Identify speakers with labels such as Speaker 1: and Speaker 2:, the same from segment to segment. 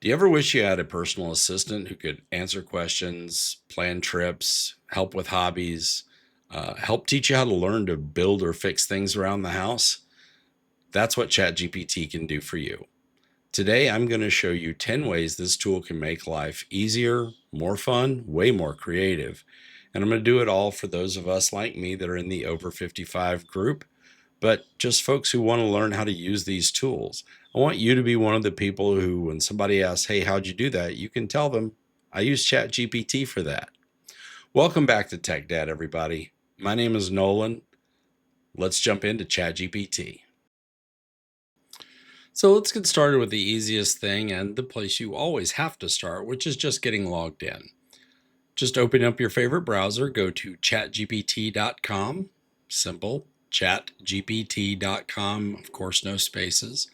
Speaker 1: Do you ever wish you had a personal assistant who could answer questions, plan trips, help with hobbies, help teach you how to learn to build or fix things around the house? That's what ChatGPT can do for you. Today, I'm going to show you 10 ways this tool can make life easier, more fun, way more creative. And I'm going to do it all for those of us like me that are in the over 55 group, but just folks who want to learn how to use these tools. I want you to be one of the people who, when somebody asks, hey, how'd you do that? You can tell them, I use ChatGPT for that. Welcome back to Tech Dad, everybody. My name is Nolan. Let's jump into ChatGPT. So let's get started with the easiest thing and the place you always have to start, which is just getting logged in. Just open up your favorite browser, go to chatgpt.com, simple, chatgpt.com, of course, no spaces.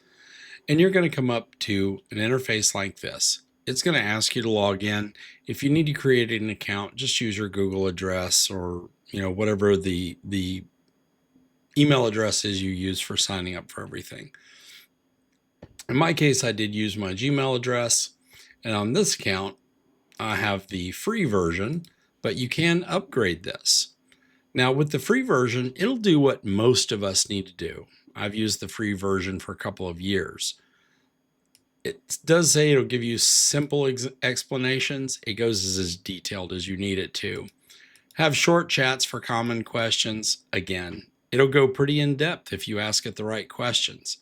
Speaker 1: And you're going to come up to an interface like this. It's going to ask you to log in. If you need to create an account, just use your Google address or whatever the email address is you use for signing up for everything. In my case, I did use my Gmail address, and on this account, I have the free version, but you can upgrade this. Now, with the free version, it'll do what most of us need to do. I've used the free version for a couple of years. It does say it'll give you simple explanations. It goes as detailed as you need it to. Have short chats for common questions. Again, it'll go pretty in depth if you ask it the right questions.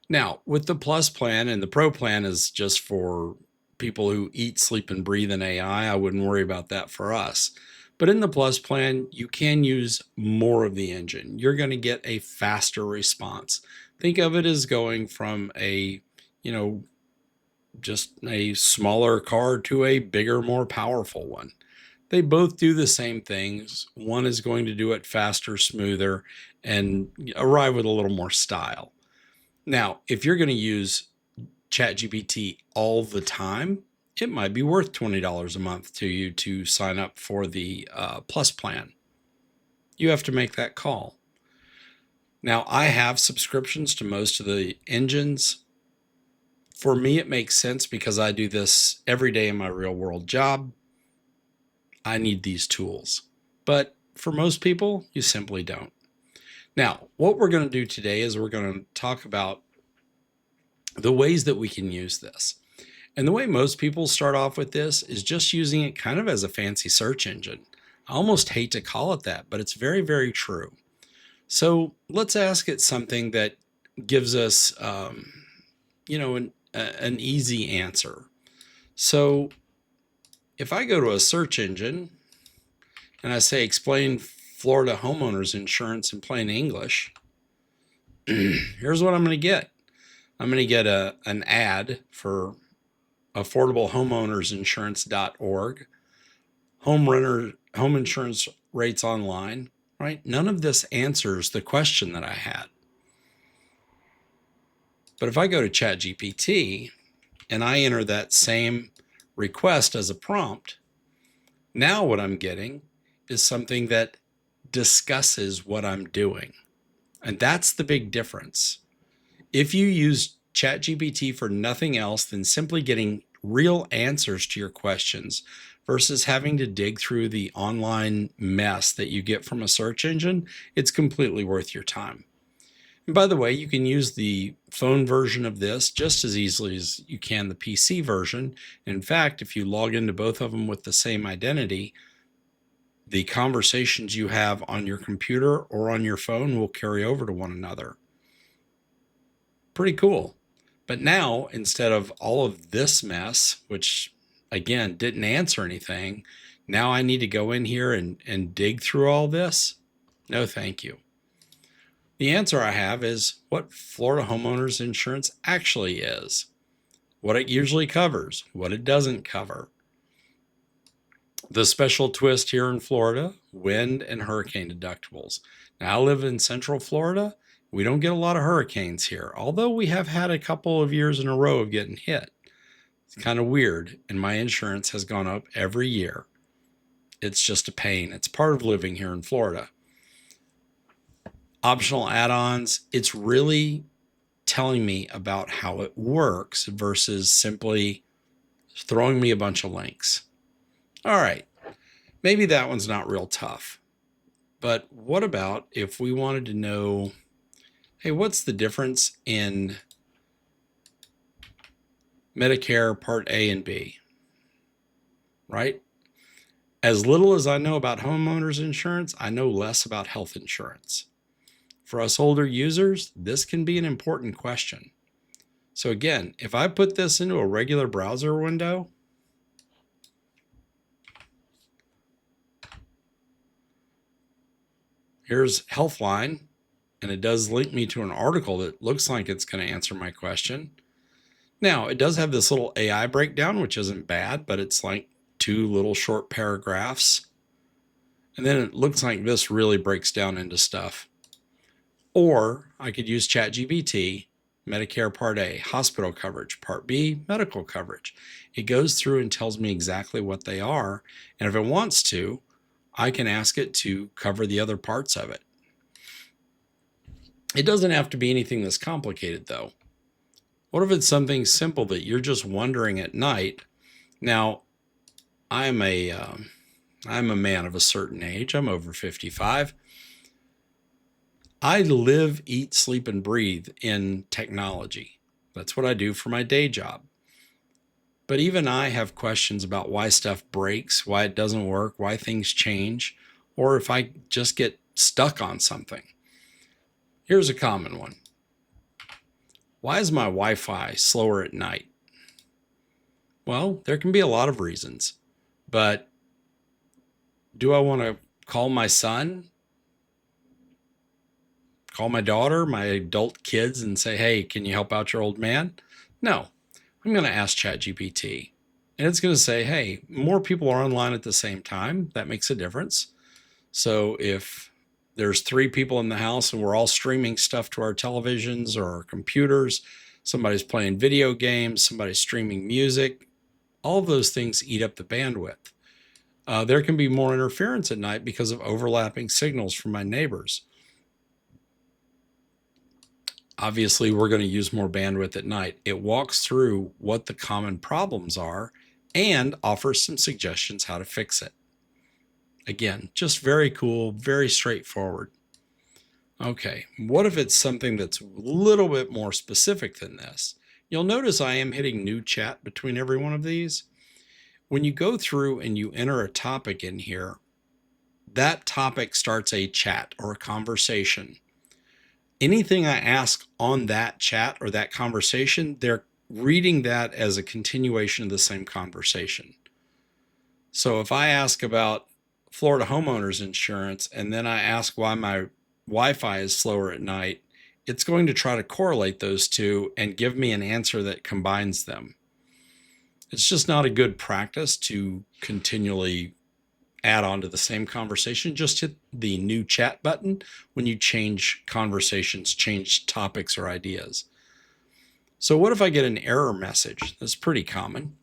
Speaker 1: Now, with the Plus plan, and the Pro plan is just for people who eat, sleep, and breathe in AI, I wouldn't worry about that for us. But in the Plus plan, you can use more of the engine. You're going to get a faster response. Think of it as going from a, just a smaller car to a bigger, more powerful one. They both do the same things. One is going to do it faster, smoother, and arrive with a little more style. Now, if you're going to use ChatGPT all the time, it might be worth $20 a month to you to sign up for the Plus plan. You have to make that call. Now, I have subscriptions to most of the engines. For me, it makes sense because I do this every day in my real world job. I need these tools. But for most people, you simply don't. Now, what we're going to do today is we're going to talk about the ways that we can use this. And the way most people start off with this is just using it kind of as a fancy search engine. I almost hate to call it that, but it's very, very true. So let's ask it something that gives us, an easy answer. So if I go to a search engine and I say, explain Florida homeowners insurance in plain English, here's what I'm going to get. I'm going to get an ad for affordablehomeownersinsurance.org, home insurance rates online, right? None of this answers the question that I had. But if I go to ChatGPT and I enter that same request as a prompt, now what I'm getting is something that discusses what I'm doing. And that's the big difference. If you use ChatGPT for nothing else than simply getting real answers to your questions versus having to dig through the online mess that you get from a search engine, it's completely worth your time. And by the way, you can use the phone version of this just as easily as you can the PC version. In fact, if you log into both of them with the same identity, the conversations you have on your computer or on your phone will carry over to one another. Pretty cool. But now, instead of all of this mess, which again didn't answer anything, now I need to go in here and dig through all this? No, thank you. The answer I have is what Florida homeowners insurance actually is, what it usually covers, what it doesn't cover. The special twist here in Florida, wind and hurricane deductibles. Now, I live in Central Florida. We don't get a lot of hurricanes here, although we have had a couple of years in a row of getting hit. It's kind of weird, and my insurance has gone up every year. It's just a pain. It's part of living here in Florida. Optional add-ons, it's really telling me about how it works versus simply throwing me a bunch of links. All right, maybe that one's not real tough. But what about if we wanted to know, hey, what's the difference in Medicare Part A and B, right? As little as I know about homeowners insurance, I know less about health insurance. For us older users, this can be an important question. So again, if I put this into a regular browser window, here's Healthline, and it does link me to an article that looks like it's going to answer my question. Now, it does have this little AI breakdown, which isn't bad, but it's like 2 little short paragraphs. And then it looks like this really breaks down into stuff. Or I could use ChatGPT, Medicare Part A, hospital coverage, Part B, medical coverage. It goes through and tells me exactly what they are. And if it wants to, I can ask it to cover the other parts of it. It doesn't have to be anything that's complicated, though. What if it's something simple that you're just wondering at night? Now, I'm a man of a certain age. I'm over 55. I live, eat, sleep, and breathe in technology. That's what I do for my day job. But even I have questions about why stuff breaks, why it doesn't work, why things change, or if I just get stuck on something. Here's a common one. Why is my Wi-Fi slower at night? Well, there can be a lot of reasons, but do I want to call my son, call my daughter, my adult kids, and say, hey, can you help out your old man? No, I'm going to ask ChatGPT. And it's going to say, hey, more people are online at the same time. That makes a difference. So if there's 3 people in the house and we're all streaming stuff to our televisions or our computers, somebody's playing video games, somebody's streaming music, all of those things eat up the bandwidth. There can be more interference at night because of overlapping signals from my neighbors. Obviously, we're going to use more bandwidth at night. It walks through what the common problems are and offers some suggestions how to fix it. Again, just very cool, very straightforward. Okay, what if it's something that's a little bit more specific than this? You'll notice I am hitting new chat between every one of these. When you go through and you enter a topic in here, that topic starts a chat or a conversation. Anything I ask on that chat or that conversation, they're reading that as a continuation of the same conversation. So if I ask about Florida homeowners insurance and then I ask why my Wi-Fi is slower at night, it's going to try to correlate those two and give me an answer that combines them. It's just not a good practice to continually add on to the same conversation. Just hit the new chat button when you change conversations, change topics or ideas. So what if I get an error message? That's pretty common.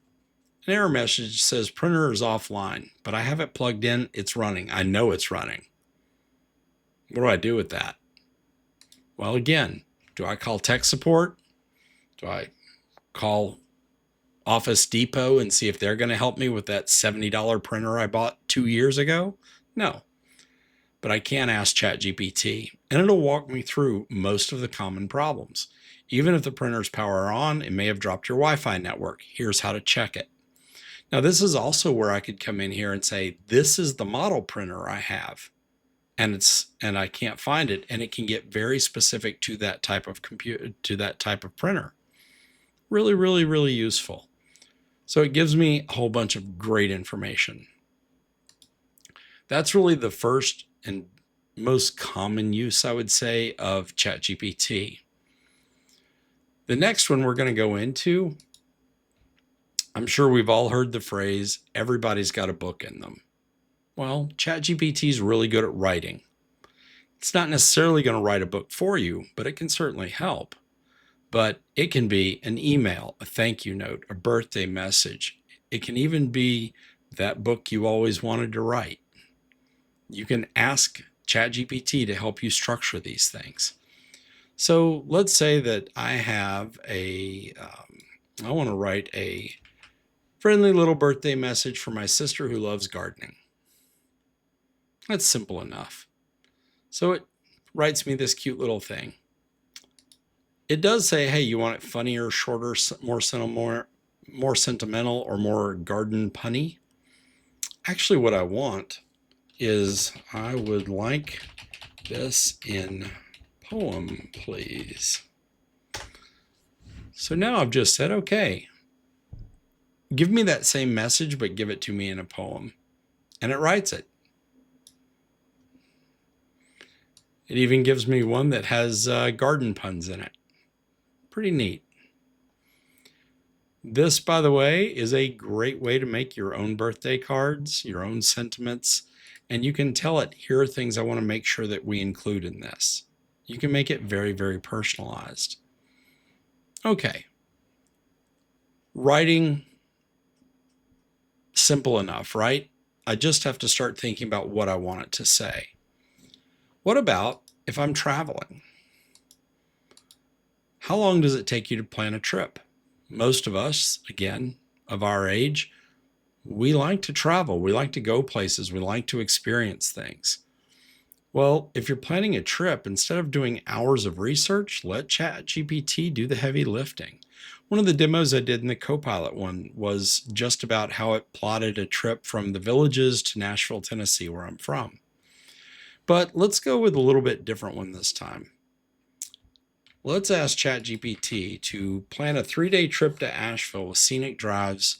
Speaker 1: An error message says printer is offline, but I have it plugged in, it's running. I know it's running. What do I do with that? Well, again, do I call tech support? Do I call Office Depot and see if they're going to help me with that $70 printer I bought 2 years ago? No. But I can ask ChatGPT, and it'll walk me through most of the common problems. Even if the printer's power on, it may have dropped your Wi-Fi network. Here's how to check it. Now, this is also where I could come in here and say, this is the model printer I have, and I can't find it, and it can get very specific to that type of printer. Really, really, really useful. So it gives me a whole bunch of great information. That's really the first and most common use, I would say, of ChatGPT. The next one we're going to go into, I'm sure we've all heard the phrase, everybody's got a book in them. Well, ChatGPT is really good at writing. It's not necessarily going to write a book for you, but it can certainly help. But it can be an email, a thank you note, a birthday message. It can even be that book you always wanted to write. You can ask ChatGPT to help you structure these things. So let's say that I have I want to write a Friendly little birthday message for my sister who loves gardening. That's simple enough. So it writes me this cute little thing. It does say, hey, you want it funnier, shorter, more sentimental, or more garden punny? Actually, what I want is I would like this in poem, please. So now I've just said, okay, give me that same message, but give it to me in a poem. And it writes it. It even gives me one that has garden puns in it. Pretty neat. This, by the way, is a great way to make your own birthday cards, your own sentiments, and you can tell it, here are things I want to make sure that we include in this. You can make it very, very personalized. Okay. Writing, simple enough, right? I just have to start thinking about what I want it to say. What about if I'm traveling? How long does it take you to plan a trip? Most of us, again, of our age, we like to travel. We like to go places. We like to experience things. Well, if you're planning a trip, instead of doing hours of research, let ChatGPT do the heavy lifting. One of the demos I did in the Copilot one was just about how it plotted a trip from the Villages to Nashville, Tennessee, where I'm from. But let's go with a little bit different one this time. Let's ask ChatGPT to plan a 3-day trip to Asheville with scenic drives,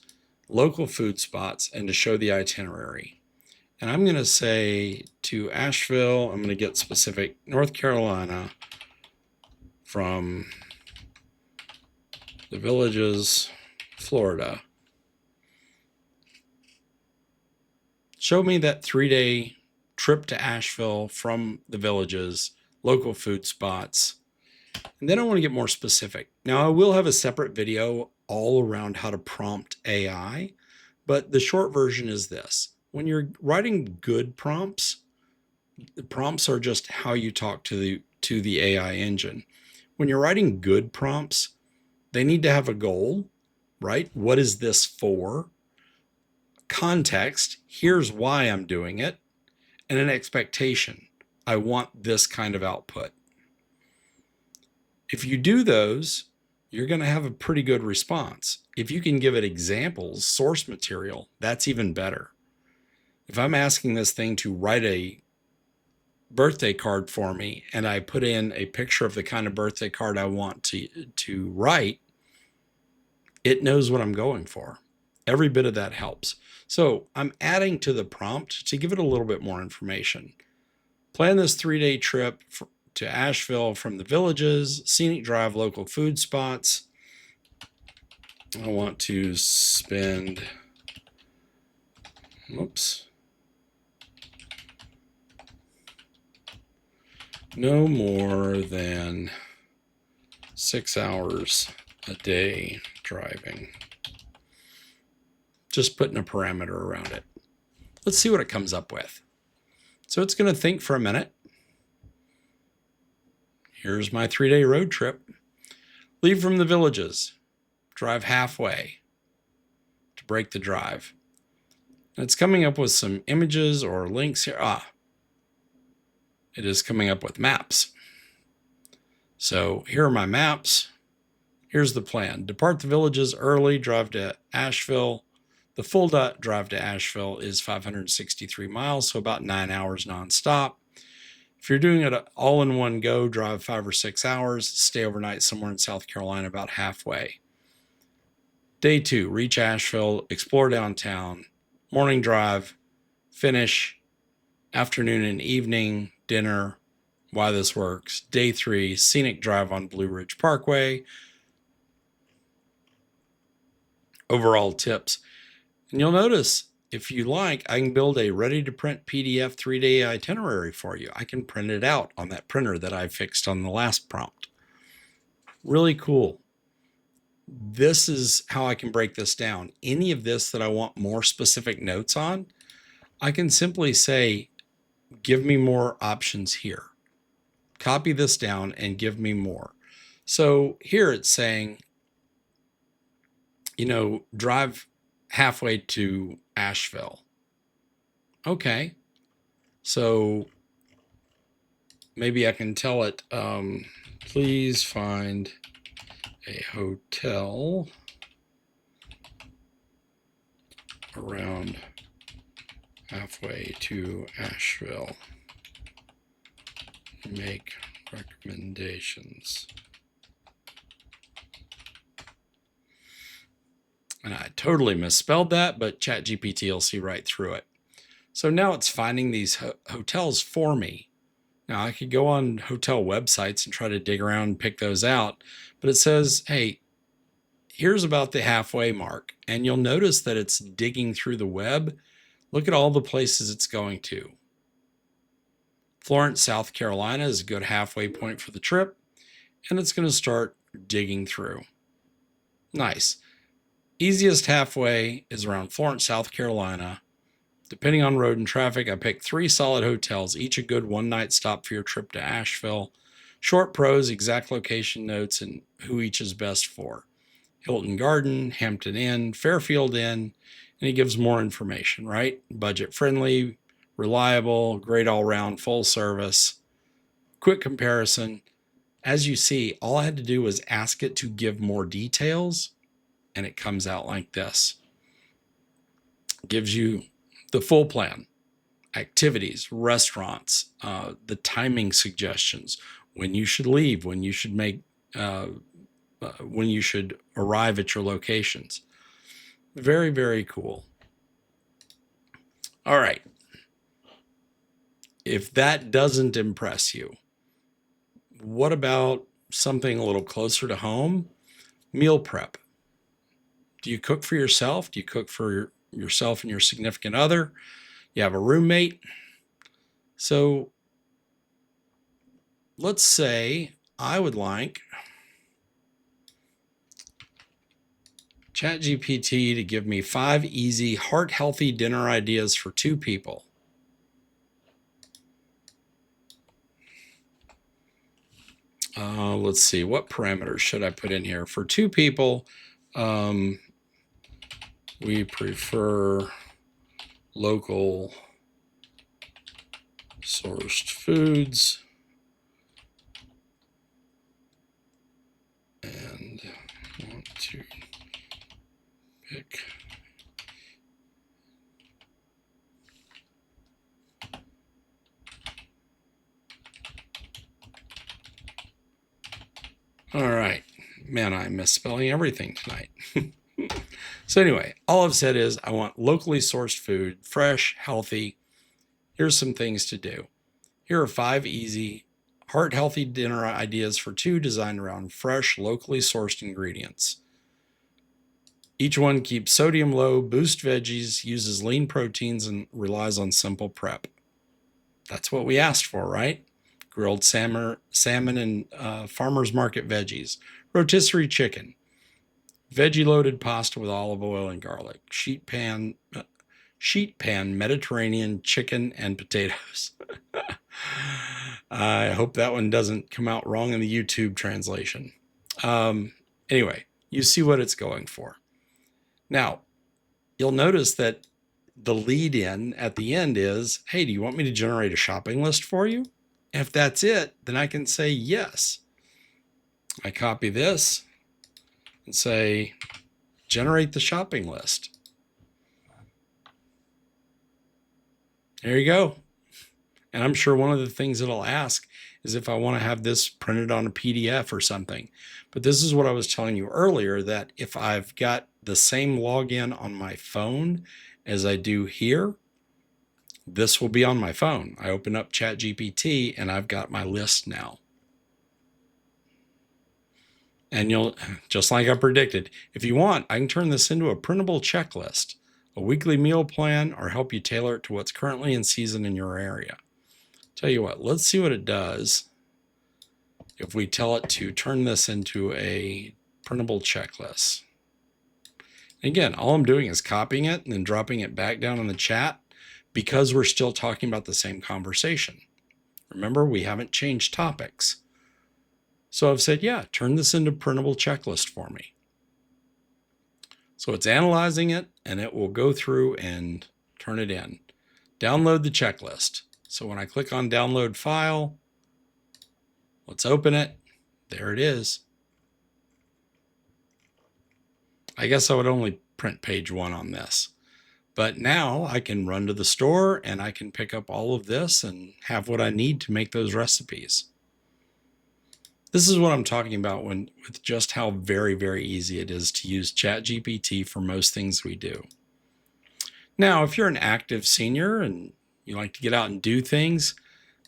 Speaker 1: local food spots, and to show the itinerary. And I'm going to say to Asheville, I'm going to get specific, North Carolina, from the Villages, Florida. Show me that 3-day trip to Asheville from the Villages, local food spots. And then I want to get more specific. Now, I will have a separate video all around how to prompt AI, but the short version is this. When you're writing good prompts, the prompts are just how you talk to the AI engine. When you're writing good prompts, they need to have a goal, right? What is this for? Context, here's why I'm doing it, and an expectation. I want this kind of output. If you do those, you're going to have a pretty good response. If you can give it examples, source material, that's even better. If I'm asking this thing to write a birthday card for me and I put in a picture of the kind of birthday card I want to write, it knows what I'm going for. Every bit of that helps. So I'm adding to the prompt to give it a little bit more information. Plan this 3-day trip to Asheville from the Villages, scenic drive, local food spots. I want to spend, no more than 6 hours a day driving. Just putting a parameter around it. Let's see what it comes up with. So it's going to think for a minute. Here's my 3-day road trip. Leave from the Villages. Drive halfway to break the drive. And it's coming up with some images or links here. It is coming up with maps. So here are my maps. Here's the plan. Depart the Villages early, drive to Asheville. The full drive to Asheville is 563 miles, so about 9 hours nonstop. If you're doing it all in one go, drive 5 or 6 hours, stay overnight somewhere in South Carolina about halfway. Day 2, reach Asheville, explore downtown, morning drive, finish, afternoon and evening, dinner, why this works. Day 3, scenic drive on Blue Ridge Parkway. Overall tips. And you'll notice, if you like, I can build a ready-to-print PDF 3-day itinerary for you. I can print it out on that printer that I fixed on the last prompt. Really cool. This is how I can break this down. Any of this that I want more specific notes on, I can simply say, give me more options here. Copy this down and give me more. So here it's saying, drive halfway to Asheville. Okay, so maybe I can tell it, please find a hotel around halfway to Asheville. Make recommendations. And I totally misspelled that, but ChatGPT will see right through it. So now it's finding these hotels for me. Now I could go on hotel websites and try to dig around and pick those out, but it says, hey, here's about the halfway mark. And you'll notice that it's digging through the web. Look at all the places it's going to. Florence, South Carolina is a good halfway point for the trip, and it's going to start digging through. Nice. Easiest halfway is around Florence, South Carolina. Depending on road and traffic, I picked 3 solid hotels, each a good one-night stop for your trip to Asheville. Short pros, exact location notes, and who each is best for. Hilton Garden, Hampton Inn, Fairfield Inn, and he gives more information, right? Budget friendly, reliable, great all-round, full service. Quick comparison. As you see, all I had to do was ask it to give more details, and it comes out like this. It gives you the full plan, activities, restaurants, the timing suggestions, when you should leave, when you should when you should arrive at your locations. Very, very cool. All right. If that doesn't impress you, what about something a little closer to home? Meal prep. Do you cook for yourself? Do you cook for yourself and your significant other? You have a roommate? So let's say I would like ChatGPT to give me 5 easy, heart-healthy dinner ideas for 2 people. Let's see, what parameters should I put in here? For 2 people, we prefer local sourced foods and want to pick all right, man, I'm misspelling everything tonight. So anyway, all I've said is I want locally sourced food, fresh, healthy. Here's some things to do. Here are 5 easy, heart-healthy dinner ideas for 2 designed around fresh, locally sourced ingredients. Each one keeps sodium low, boosts veggies, uses lean proteins, and relies on simple prep. That's what we asked for, right? Grilled salmon and farmer's market veggies, rotisserie chicken, veggie-loaded pasta with olive oil and garlic, sheet pan Mediterranean chicken and potatoes. I hope that one doesn't come out wrong in the YouTube translation. Anyway, you see what it's going for. Now, you'll notice that the lead in at the end is, hey, do you want me to generate a shopping list for you? If that's it, then I can say yes. I copy this and say, generate the shopping list. There you go. And I'm sure one of the things it'll ask is if I want to have this printed on a PDF or something. But this is what I was telling you earlier, that if I've got the same login on my phone as I do here, this will be on my phone. I open up ChatGPT and I've got my list now. And you'll, just like I predicted, if you want, I can turn this into a printable checklist, a weekly meal plan, or help you tailor it to what's currently in season in your area. Tell you what, let's see what it does if we tell it to turn this into a printable checklist. Again, all I'm doing is copying it and then dropping it back down in the chat because we're still talking about the same conversation. Remember, we haven't changed topics. So I've said, yeah, turn this into a printable checklist for me. So it's analyzing it, and it will go through and turn it in. Download the checklist. So when I click on download file, let's open it. There it is. I guess I would only print page 1 on this. But now I can run to the store and I can pick up all of this and have what I need to make those recipes. This is what I'm talking about with just how very, very easy it is to use ChatGPT for most things we do. Now, if you're an active senior and you like to get out and do things,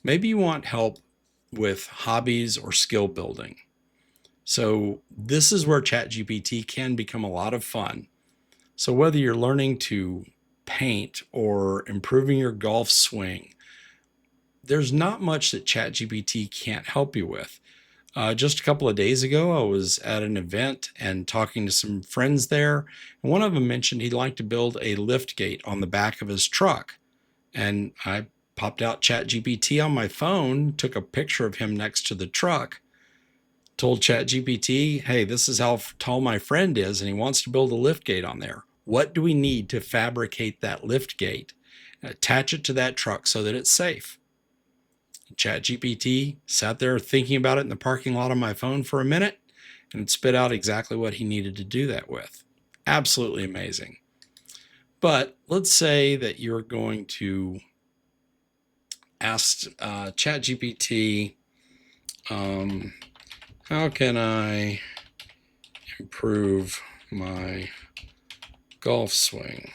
Speaker 1: maybe you want help with hobbies or skill building. So this is where ChatGPT can become a lot of fun. So whether you're learning to paint or improving your golf swing, there's not much that ChatGPT can't help you with. Just a couple of days ago, I was at an event and talking to some friends there. And one of them mentioned he'd like to build a lift gate on the back of his truck. And I popped out ChatGPT on my phone, took a picture of him next to the truck, told ChatGPT, hey, this is how tall my friend is, and he wants to build a lift gate on there. What do we need to fabricate that lift gate? Attach it to that truck so that it's safe. ChatGPT sat there thinking about it in the parking lot on my phone for a minute, and it spit out exactly what he needed to do that with. Absolutely amazing. But let's say that you're going to ask ChatGPT, how can I improve my golf swing?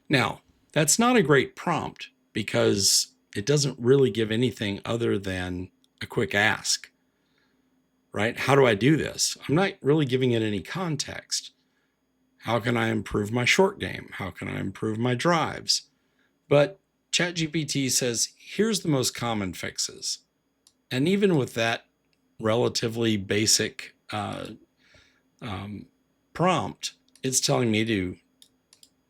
Speaker 1: Now, that's not a great prompt because it doesn't really give anything other than a quick ask, right? How do I do this? I'm not really giving it any context. How can I improve my short game? How can I improve my drives? But ChatGPT says, here's the most common fixes. And even with that relatively basic prompt, it's telling me to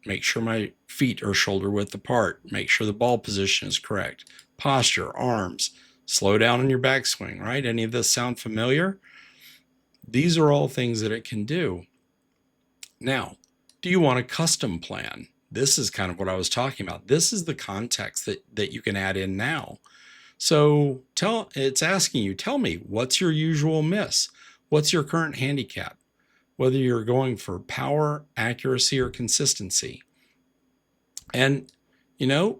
Speaker 1: make sure my feet are shoulder width apart, make sure the ball position is correct, posture, arms, slow down in your backswing, right? Any of this sound familiar? These are all things that it can do. Now, do you want a custom plan? This is kind of what I was talking about. This is the context that you can add in now. So it's asking you, tell me, what's your usual miss? What's your current handicap? Whether you're going for power, accuracy, or consistency. And, you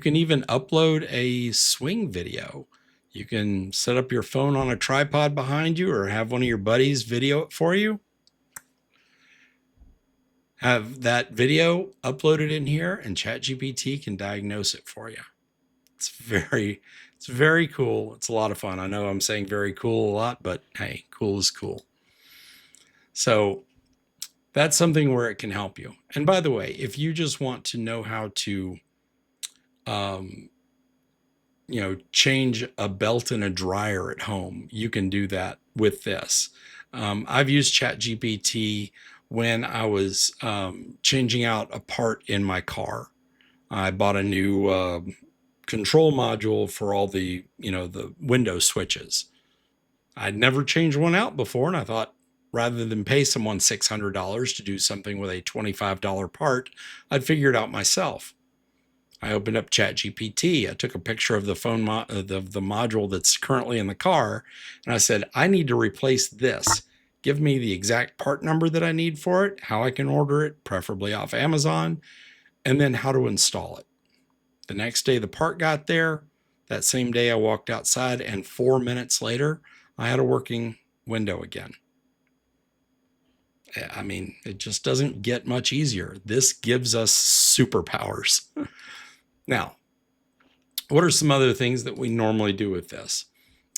Speaker 1: can even upload a swing video. You can set up your phone on a tripod behind you or have one of your buddies video it for you. Have that video uploaded in here and ChatGPT can diagnose it for you. It's very cool. It's a lot of fun. I know I'm saying very cool a lot, but hey, cool is cool. So that's something where it can help you. And by the way, if you just want to know how to, change a belt in a dryer at home, you can do that with this. I've used ChatGPT when I was changing out a part in my car. I bought a new control module for all the window switches. I'd never changed one out before, and I thought, rather than pay someone $600 to do something with a $25 part, I'd figure it out myself. I opened up ChatGPT. I took a picture of the phone the module that's currently in the car, and I said, I need to replace this. Give me the exact part number that I need for it, how I can order it, preferably off Amazon, and then how to install it. The next day the part got there. That same day I walked outside, and 4 minutes later, I had a working window again. I mean, it just doesn't get much easier. This gives us superpowers. Now, what are some other things that we normally do with this?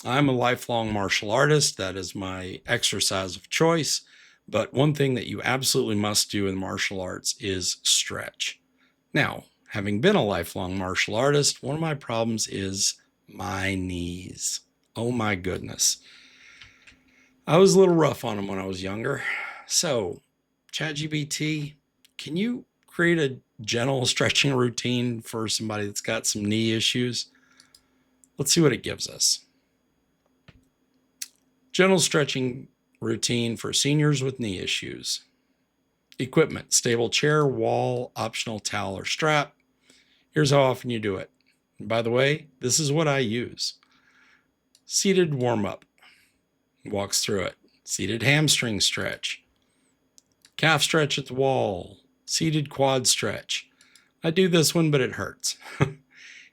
Speaker 1: I'm a lifelong martial artist. That is my exercise of choice. But one thing that you absolutely must do in martial arts is stretch. Now, having been a lifelong martial artist, one of my problems is my knees. Oh my goodness. I was a little rough on them when I was younger. So, ChatGPT, can you create a gentle stretching routine for somebody that's got some knee issues? Let's see what it gives us. Gentle stretching routine for seniors with knee issues. Equipment, stable chair, wall, optional towel or strap. Here's how often you do it. And by the way, this is what I use. Seated warm-up, walks through it. Seated hamstring stretch. Calf stretch at the wall. Seated quad stretch. I do this one, but it hurts.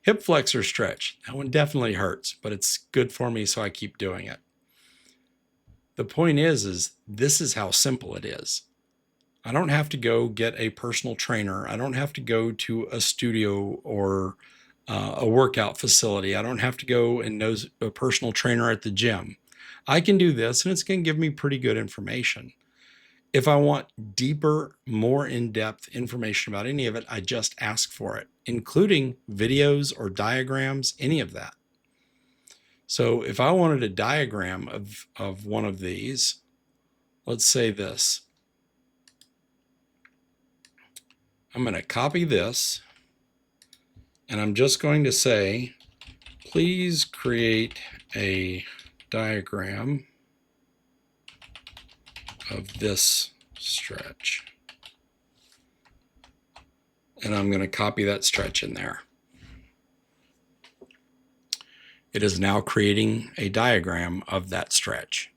Speaker 1: Hip flexor stretch. That one definitely hurts, but it's good for me, so I keep doing it. The point is this is how simple it is. I don't have to go get a personal trainer. I don't have to go to a studio or a workout facility. I don't have to go and know a personal trainer at the gym. I can do this, and it's going to give me pretty good information. If I want deeper, more in-depth information about any of it, I just ask for it, including videos or diagrams, any of that. So if I wanted a diagram of one of these, let's say this. I'm going to copy this, and I'm just going to say, please create a diagram of this stretch. And I'm going to copy that stretch in there. It is now creating a diagram of that stretch.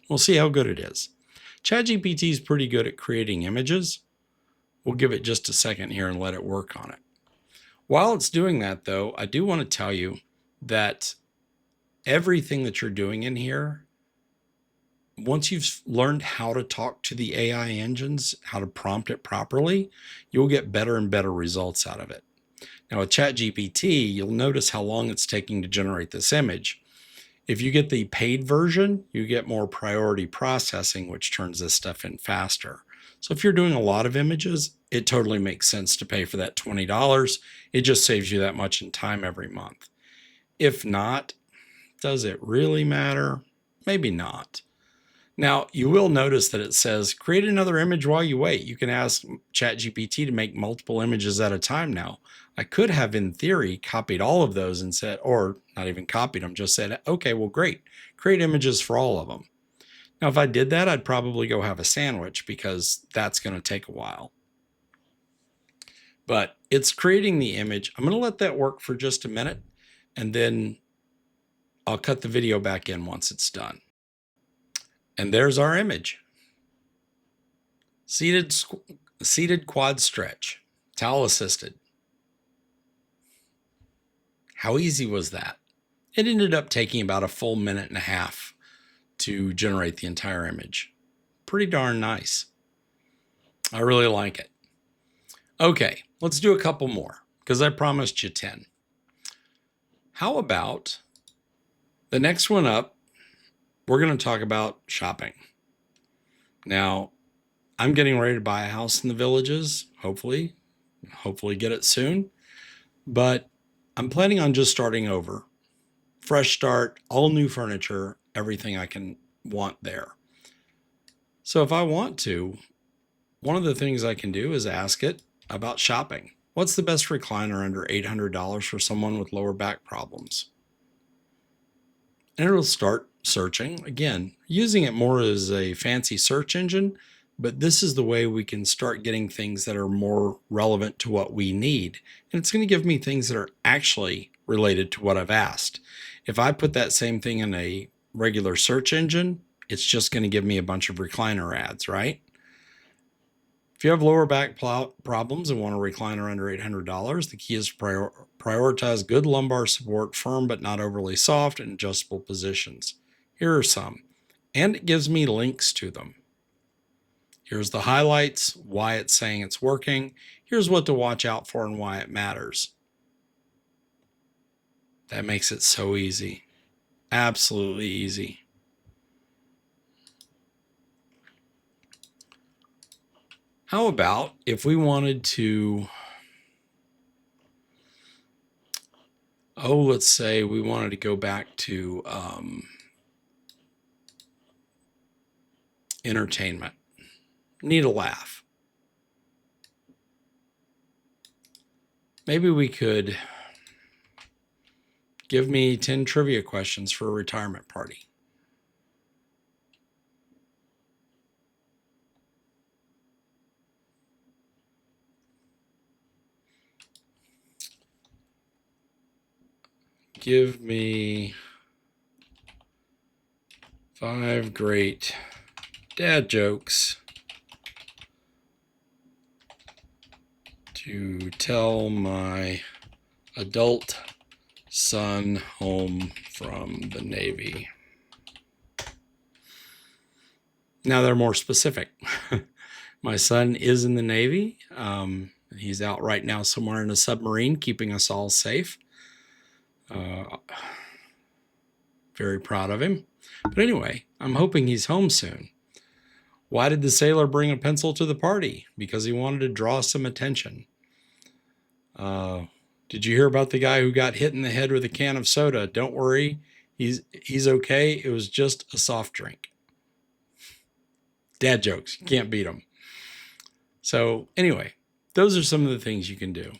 Speaker 1: We'll see how good it is. ChatGPT is pretty good at creating images. We'll give it just a second here and let it work on it. While it's doing that, though, I do want to tell you that everything that you're doing in here, once you've learned how to talk to the AI engines, how to prompt it properly, you'll get better and better results out of it. Now with ChatGPT, you'll notice how long it's taking to generate this image. If you get the paid version, you get more priority processing, which turns this stuff in faster. So if you're doing a lot of images, it totally makes sense to pay for that $20. It just saves you that much in time every month. If not, does it really matter? Maybe not. Now, you will notice that it says, create another image while you wait. You can ask ChatGPT to make multiple images at a time now. I could have, in theory, copied all of those and said, or not even copied them, just said, okay, well, great. Create images for all of them. Now, if I did that, I'd probably go have a sandwich because that's going to take a while. But it's creating the image. I'm going to let that work for just a minute, and then I'll cut the video back in once it's done. And there's our image. Seated quad stretch, towel assisted. How easy was that? It ended up taking about a full minute and a half to generate the entire image. Pretty darn nice. I really like it. Okay, let's do a couple more because I promised you 10. How about the next one up? We're going to talk about shopping. Now, I'm getting ready to buy a house in the Villages, hopefully get it soon. But I'm planning on just starting over. Fresh start, all new furniture, everything I can want there. So if I want to, one of the things I can do is ask it about shopping. What's the best recliner under $800 for someone with lower back problems? And it'll start searching. Again, using it more as a fancy search engine, but this is the way we can start getting things that are more relevant to what we need. And it's going to give me things that are actually related to what I've asked. If I put that same thing in a regular search engine, it's just going to give me a bunch of recliner ads, right? If you have lower back problems and want a recliner under $800, the key is to prioritize good lumbar support, firm but not overly soft, and adjustable positions. Here are some, and it gives me links to them. Here's the highlights, why it's saying it's working. Here's what to watch out for and why it matters. That makes it so easy. Absolutely easy. How about if we wanted to, let's say we wanted to go back to entertainment. Need a laugh. Maybe we could give me 10 trivia questions for a retirement party. . Give me 5 great dad jokes to tell my adult son home from the Navy. Now they're more specific. My son is in the Navy. He's out right now somewhere in a submarine, keeping us all safe. Very proud of him. But anyway, I'm hoping he's home soon. Why did the sailor bring a pencil to the party? Because he wanted to draw some attention. Did you hear about the guy who got hit in the head with a can of soda? Don't worry, he's okay. It was just a soft drink. Dad jokes, you can't beat them. So anyway, those are some of the things you can do.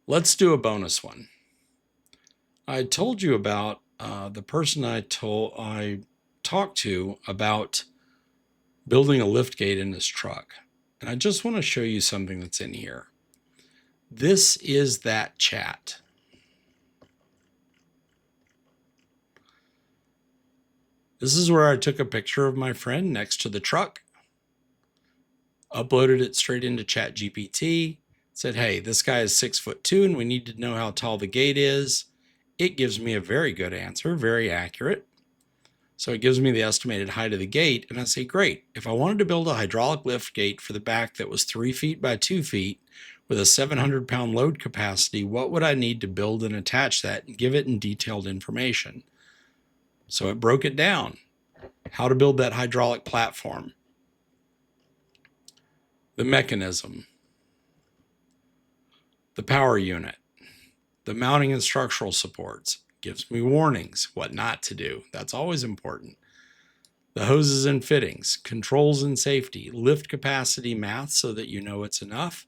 Speaker 1: Let's do a bonus one. I told you about the person I talked to about building a lift gate in his truck. And I just want to show you something that's in here. This is that chat. This is where I took a picture of my friend next to the truck, uploaded it straight into ChatGPT, said, hey, this guy is 6'2" and we need to know how tall the gate is. It gives me a very good answer, very accurate. So it gives me the estimated height of the gate, and I say, great. If I wanted to build a hydraulic lift gate for the back that was 3 feet by 2 feet with a 700-pound load capacity, what would I need to build and attach that and give it in detailed information? So it broke it down. How to build that hydraulic platform, the mechanism, the power unit, the mounting and structural supports, gives me warnings, what not to do. That's always important. The hoses and fittings, controls and safety, lift capacity math so that you know it's enough,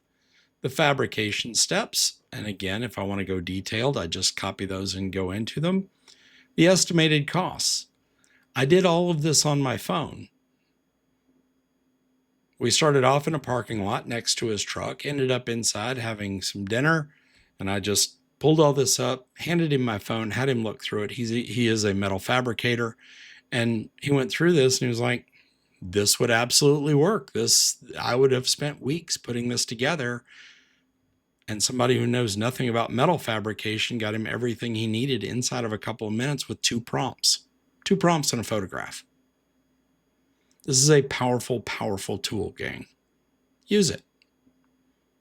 Speaker 1: the fabrication steps, and again, if I want to go detailed, I just copy those and go into them. The estimated costs. I did all of this on my phone. We started off in a parking lot next to his truck, ended up inside having some dinner, and I just pulled all this up, handed him my phone, had him look through it. He is a metal fabricator, and he went through this and he was like, this would absolutely work. I would have spent weeks putting this together, and somebody who knows nothing about metal fabrication got him everything he needed inside of a couple of minutes with 2 prompts. 2 prompts and a photograph. This is a powerful, powerful tool, gang. Use it.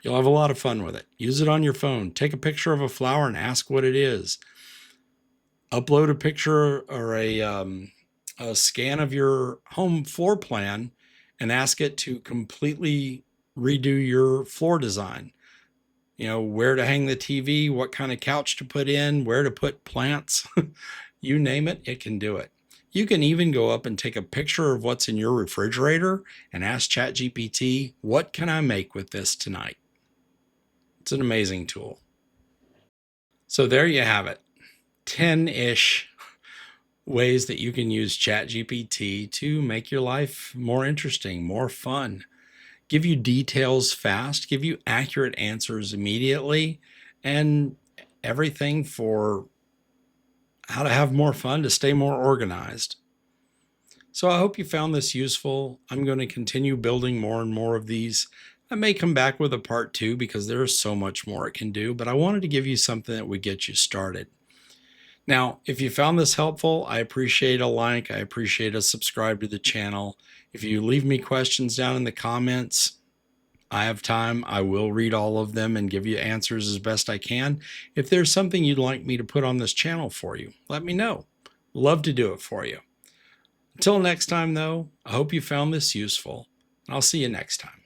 Speaker 1: You'll have a lot of fun with it. Use it on your phone. Take a picture of a flower and ask what it is. Upload a picture or a scan of your home floor plan and ask it to completely redo your floor design. You know, where to hang the TV, what kind of couch to put in, where to put plants. You name it, it can do it. You can even go up and take a picture of what's in your refrigerator and ask ChatGPT, what can I make with this tonight? It's an amazing tool. So there you have it. 10-ish ways that you can use ChatGPT to make your life more interesting, more fun, give you details fast, give you accurate answers immediately, and everything for how to have more fun, to stay more organized. So I hope you found this useful. I'm going to continue building more and more of these. I may come back with a part 2 because there is so much more it can do, but I wanted to give you something that would get you started. Now, if you found this helpful, I appreciate a like. I appreciate a subscribe to the channel. If you leave me questions down in the comments, I have time. I will read all of them and give you answers as best I can. If there's something you'd like me to put on this channel for you, let me know. Love to do it for you. Until next time, though, I hope you found this useful. I'll see you next time.